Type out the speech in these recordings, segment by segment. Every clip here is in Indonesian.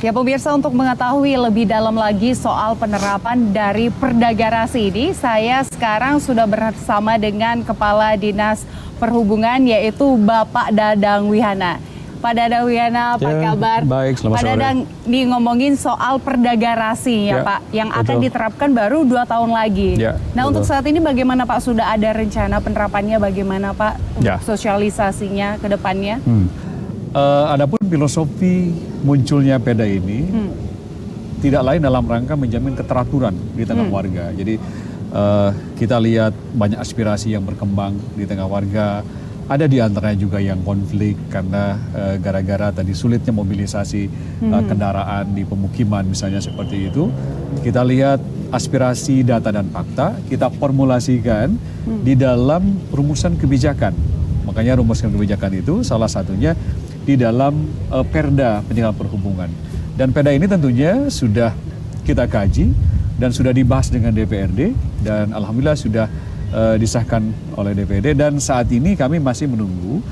Ya pemirsa, untuk mengetahui lebih dalam lagi soal penerapan dari Perda Garasi ini, saya sekarang sudah bersama dengan Kepala Dinas Perhubungan yaitu Bapak Dadang Wihana. Pak Dadang Wihana, apa kabar? Baik, selamat Pak sore. Dadang, nih ngomongin soal Perda Garasi ya Pak, yang akan diterapkan baru 2 tahun lagi. Nah untuk saat ini bagaimana Pak? Sudah ada rencana penerapannya bagaimana Pak? Untuk sosialisasinya ke depannya? Adapun filosofi munculnya Perda ini tidak lain dalam rangka menjamin keteraturan di tengah warga. Jadi kita lihat banyak aspirasi yang berkembang di tengah warga. Ada di antaranya juga yang konflik karena gara-gara tadi sulitnya mobilisasi kendaraan di pemukiman misalnya seperti itu. Kita lihat aspirasi, data dan fakta kita formulasikan di dalam rumusan kebijakan. Makanya rumusan kebijakan itu salah satunya di dalam Perda Penyelenggaraan Perhubungan. Dan Perda ini tentunya sudah kita kaji dan sudah dibahas dengan DPRD dan alhamdulillah sudah disahkan oleh DPRD dan saat ini kami masih menunggu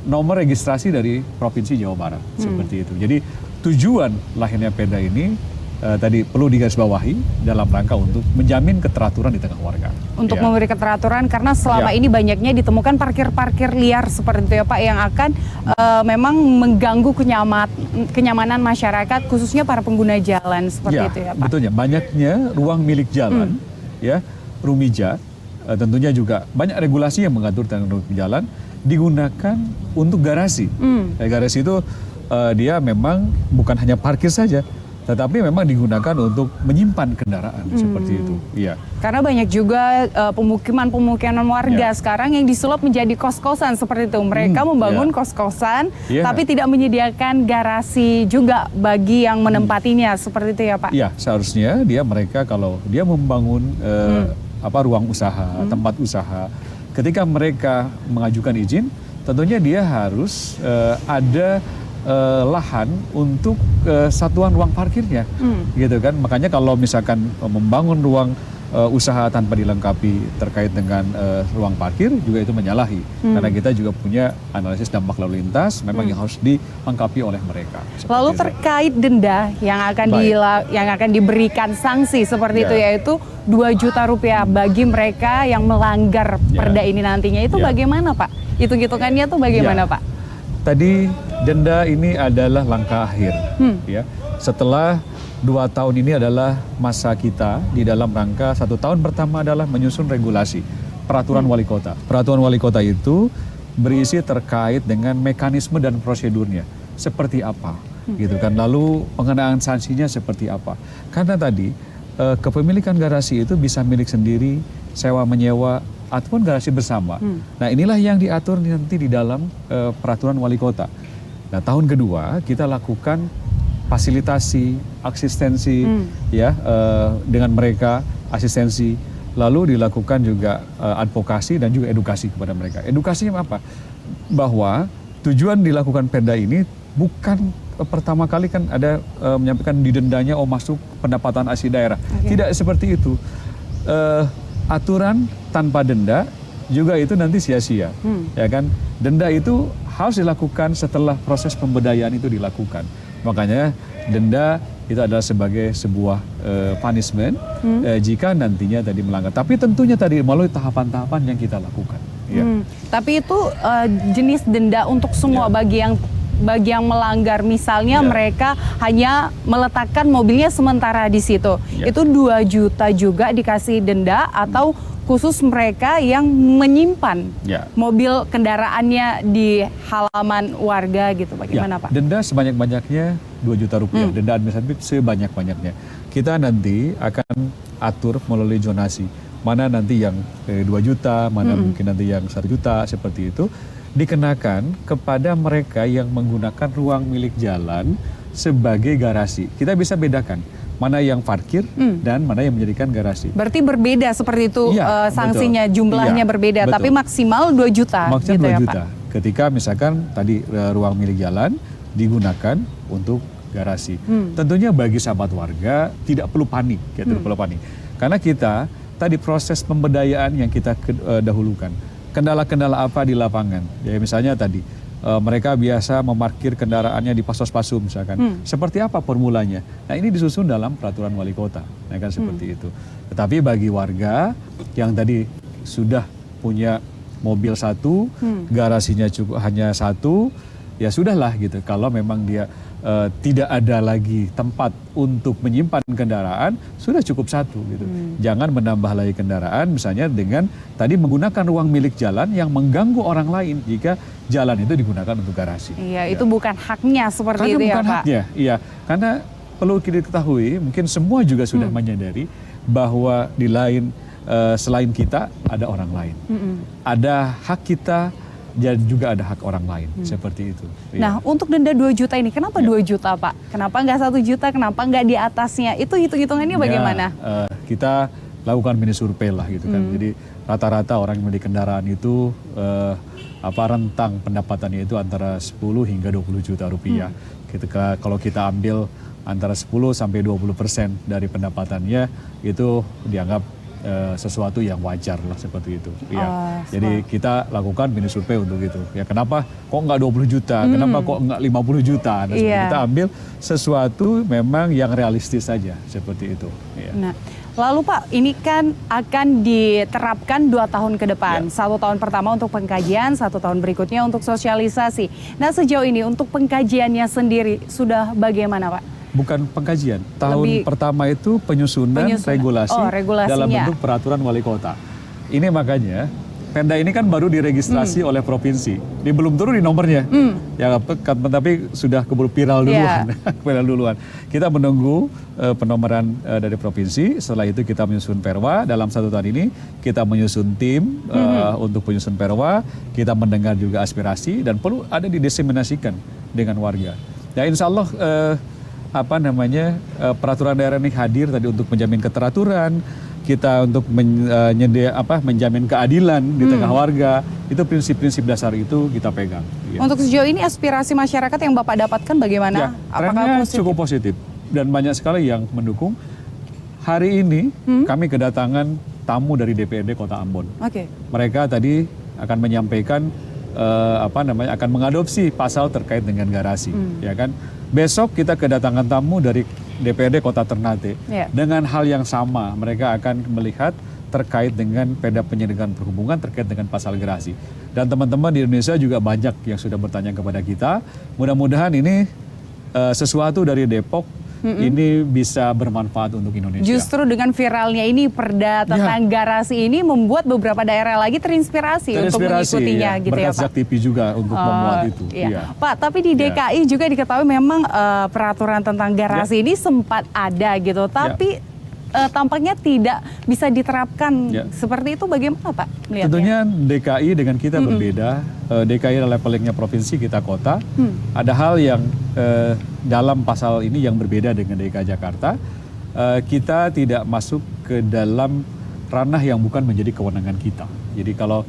nomor registrasi dari Provinsi Jawa Barat seperti itu. Jadi tujuan lahirnya Perda ini tadi perlu digarisbawahi dalam rangka untuk menjamin keteraturan di tengah warga. Untuk memberi keteraturan karena selama ini banyaknya ditemukan parkir-parkir liar seperti itu ya Pak yang akan memang mengganggu kenyamanan masyarakat khususnya para pengguna jalan seperti itu ya Pak. Betulnya banyaknya ruang milik jalan ya, rumija, tentunya juga banyak regulasi yang mengatur tentang ruang jalan digunakan untuk garasi. Garasi itu dia memang bukan hanya parkir saja, tetapi memang digunakan untuk menyimpan kendaraan seperti itu. Iya. Karena banyak juga pemukiman warga sekarang yang disulap menjadi kos-kosan seperti itu. Mereka membangun kos-kosan, tapi tidak menyediakan garasi juga bagi yang menempatinya seperti itu ya Pak. Iya, seharusnya mereka kalau dia membangun ruang usaha, tempat usaha, ketika mereka mengajukan izin, tentunya dia harus ada lahan untuk satuan ruang parkirnya, gitu kan. Makanya kalau misalkan membangun ruang usaha tanpa dilengkapi terkait dengan ruang parkir juga itu menyalahi, karena kita juga punya analisis dampak lalu lintas, memang yang harus dilengkapi oleh mereka. Lalu terkait denda yang akan diberikan sanksi seperti itu yaitu 2 juta rupiah bagi mereka yang melanggar Perda ini nantinya itu bagaimana Pak? Hitung-hitungannya tuh bagaimana Pak? Tadi denda ini adalah langkah akhir, ya. Setelah 2 tahun ini adalah masa kita di dalam rangka 1 tahun pertama adalah menyusun regulasi peraturan wali kota. Peraturan wali kota itu berisi terkait dengan mekanisme dan prosedurnya seperti apa, gitu kan. Lalu pengenaan sanksinya seperti apa. Karena tadi kepemilikan garasi itu bisa milik sendiri, sewa menyewa, ataupun garasi bersama. Nah inilah yang diatur nanti di dalam peraturan wali kota. Nah tahun kedua kita lakukan fasilitasi, asistensi dengan mereka, asistensi. Lalu dilakukan juga advokasi dan juga edukasi kepada mereka. Edukasinya apa? Bahwa tujuan dilakukan Perda ini bukan pertama kali kan ada menyampaikan didendanya masuk pendapatan asli daerah. Tidak seperti itu. Aturan tanpa denda juga itu nanti sia-sia, ya kan? Denda itu harus dilakukan setelah proses pemberdayaan itu dilakukan. Makanya denda itu adalah sebagai sebuah punishment jika nantinya tadi melanggar. Tapi tentunya tadi melalui tahapan-tahapan yang kita lakukan. Tapi itu jenis denda untuk semua bagi yang melanggar, misalnya mereka hanya meletakkan mobilnya sementara di situ, itu 2 juta juga dikasih denda atau khusus mereka yang menyimpan mobil kendaraannya di halaman warga gitu, bagaimana Pak? Denda sebanyak-banyaknya 2 juta rupiah, denda administratif sebanyak-banyaknya. Kita nanti akan atur melalui zonasi, mana nanti yang 2 juta, mana mungkin nanti yang 1 juta, seperti itu. Dikenakan kepada mereka yang menggunakan ruang milik jalan sebagai garasi. Kita bisa bedakan mana yang parkir dan mana yang menjadikan garasi. Berarti berbeda seperti itu sanksinya, jumlahnya berbeda, tapi maksimal 2 juta. Maksimal gitu 2 juta. Pak? Ketika misalkan tadi ruang milik jalan digunakan untuk garasi. Tentunya bagi sahabat warga tidak perlu panik, tidak perlu panik. Karena kita tadi proses pemberdayaan yang kita dahulukan. Kendala-kendala apa di lapangan? Ya misalnya tadi mereka biasa memarkir kendaraannya di pasos-pasu misalkan. Seperti apa formulanya? Nah ini disusun dalam peraturan wali kota, nah, kan seperti itu. Tetapi bagi warga yang tadi sudah punya mobil satu, garasinya cukup hanya satu, ya sudahlah gitu. Kalau memang dia tidak ada lagi tempat untuk menyimpan kendaraan, sudah cukup satu gitu. Jangan menambah lagi kendaraan misalnya dengan tadi menggunakan ruang milik jalan yang mengganggu orang lain jika jalan itu digunakan untuk garasi. Iya, itu bukan haknya seperti Karena itu ya, bukan Pak. haknya, iya. Karena perlu kita ketahui, mungkin semua juga sudah menyadari bahwa di lain selain kita ada orang lain. Ada hak kita dan juga ada hak orang lain, seperti itu. Nah, untuk denda 2 juta ini, kenapa 2 juta, Pak? Kenapa nggak 1 juta? Kenapa nggak di atasnya? Itu hitung-hitungannya bagaimana? Kita lakukan mini survei lah gitu kan. Jadi rata-rata orang yang memiliki kendaraan itu rentang pendapatannya itu antara 10 hingga 20 juta rupiah. Kalau kita ambil antara 10 sampai 20% dari pendapatannya itu dianggap sesuatu yang wajar lah seperti itu. Ya. Jadi kita lakukan mini survei untuk itu. Ya kenapa kok nggak 20 juta? Kenapa kok nggak 50 juta? Nah, kita ambil sesuatu memang yang realistis saja seperti itu. Ya. Nah, lalu Pak, ini kan akan diterapkan 2 tahun ke depan. 1 tahun pertama untuk pengkajian, 1 tahun berikutnya untuk sosialisasi. Nah, sejauh ini untuk pengkajiannya sendiri sudah bagaimana, Pak? Bukan pengkajian. Tahun pertama itu penyusunan regulasi dalam bentuk peraturan wali kota. Ini makanya Pemda ini kan baru diregistrasi oleh provinsi. Dia belum turun di nomornya. Ya, tapi sudah keburu viral duluan. Viral duluan. Kita menunggu penomoran dari provinsi. Setelah itu kita menyusun perwa. Dalam 1 tahun ini kita menyusun tim untuk penyusun perwa. Kita mendengar juga aspirasi dan perlu ada didiseminasikan dengan warga. Ya insya Allah peraturan daerah ini hadir tadi untuk menjamin keteraturan, kita untuk menjamin keadilan di tengah warga. Itu prinsip-prinsip dasar itu kita pegang. Ya. Untuk sejauh ini aspirasi masyarakat yang Bapak dapatkan bagaimana? Ya, trennya cukup positif dan banyak sekali yang mendukung. Hari ini kami kedatangan tamu dari DPRD Kota Ambon. Mereka tadi akan menyampaikan akan mengadopsi pasal terkait dengan garasi, ya kan? Besok kita kedatangan tamu dari DPRD Kota Ternate. Dengan hal yang sama, mereka akan melihat terkait dengan Perda Penyelenggaraan Perhubungan terkait dengan pasal garasi. Dan teman-teman di Indonesia juga banyak yang sudah bertanya kepada kita. Mudah-mudahan ini sesuatu dari Depok ini bisa bermanfaat untuk Indonesia. Justru dengan viralnya ini perda tentang garasi ini membuat beberapa daerah lagi terinspirasi untuk mengikutinya, gitu ya, Pak. Berkat TV juga untuk memuat itu. Pak, tapi di DKI juga diketahui memang peraturan tentang garasi ini sempat ada gitu, tapi tampaknya tidak bisa diterapkan seperti itu. Bagaimana Pak melihatnya? Tentunya DKI dengan kita berbeda. DKI adalah levelnya provinsi, kita kota. Ada hal yang dalam pasal ini yang berbeda dengan DKI Jakarta. Kita tidak masuk ke dalam ranah yang bukan menjadi kewenangan kita. Jadi kalau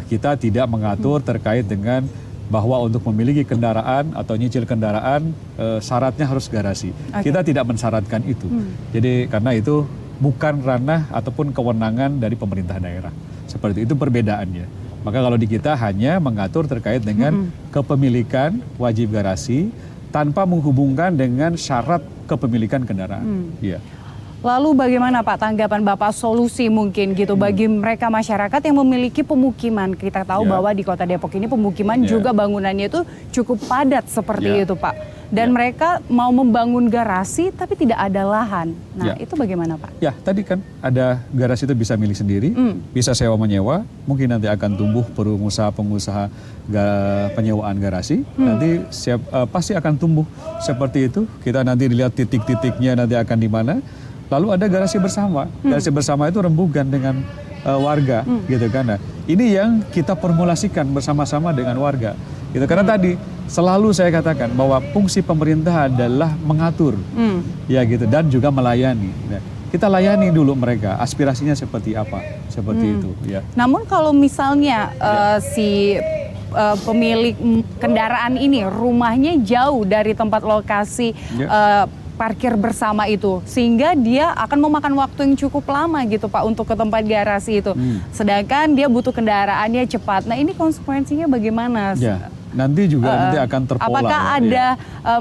kita tidak mengatur terkait dengan bahwa untuk memiliki kendaraan atau nyicil kendaraan syaratnya harus garasi. Kita tidak mensyaratkan itu. Jadi karena itu bukan ranah ataupun kewenangan dari pemerintah daerah. Seperti itu perbedaannya. Maka kalau di kita hanya mengatur terkait dengan kepemilikan wajib garasi tanpa menghubungkan dengan syarat kepemilikan kendaraan. Lalu bagaimana Pak tanggapan Bapak, solusi mungkin gitu bagi mereka masyarakat yang memiliki pemukiman? Kita tahu bahwa di Kota Depok ini pemukiman juga bangunannya itu cukup padat seperti itu Pak. Dan mereka mau membangun garasi tapi tidak ada lahan. Nah itu bagaimana Pak? Ya tadi kan ada garasi itu bisa milik sendiri, bisa sewa menyewa. Mungkin nanti akan tumbuh pengusaha-pengusaha penyewaan garasi. Nanti pasti akan tumbuh seperti itu. Kita nanti lihat titik-titiknya nanti akan di mana. Lalu ada garasi bersama. Garasi bersama itu rembugan dengan warga, gitu kan. Nah, ini yang kita formulasikan bersama-sama dengan warga. Gitu. Karena tadi selalu saya katakan bahwa fungsi pemerintah adalah mengatur, ya gitu, dan juga melayani. Nah, kita layani dulu mereka, aspirasinya seperti apa, seperti itu. Ya. Namun kalau misalnya si pemilik kendaraan ini rumahnya jauh dari tempat lokasi parkir bersama itu, sehingga dia akan memakan waktu yang cukup lama gitu Pak untuk ke tempat garasi itu. Sedangkan dia butuh kendaraannya cepat. Nah ini konsekuensinya bagaimana? nanti juga nanti akan terpola. Apakah ya. ada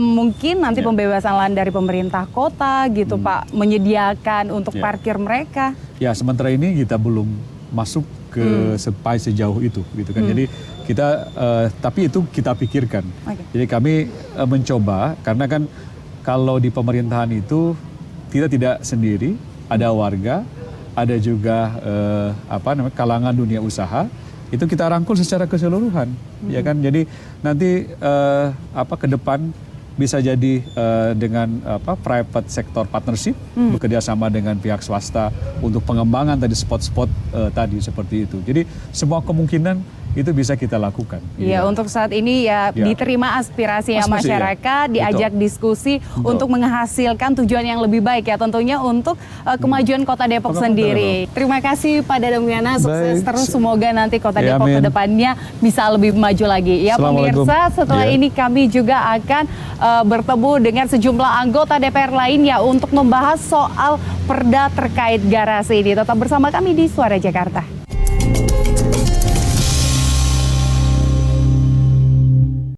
mungkin nanti pembebasan lahan dari pemerintah kota gitu Pak, menyediakan untuk parkir mereka? Ya, sementara ini kita belum masuk ke sejauh itu gitu kan. Jadi kita tapi itu kita pikirkan. Jadi kami mencoba, karena kan kalau di pemerintahan itu kita tidak sendiri, ada warga, ada juga kalangan dunia usaha, itu kita rangkul secara keseluruhan, ya kan. Jadi nanti ke depan bisa jadi dengan private sector partnership, bekerja sama dengan pihak swasta untuk pengembangan tadi spot-spot tadi seperti itu. Jadi semua kemungkinan itu bisa kita lakukan. Iya, untuk saat ini ya diterima aspirasinya masyarakat, diajak diskusi untuk menghasilkan tujuan yang lebih baik ya tentunya untuk kemajuan Kota Depok sendiri. Terima kasih Pak Dadang Mulyana, sukses terus, semoga nanti Kota Depok ke depannya bisa lebih maju lagi. Ya pemirsa, setelah ini kami juga akan bertemu dengan sejumlah anggota DPR lain ya untuk membahas soal perda terkait garasi ini. Tetap bersama kami di Suara Jakarta.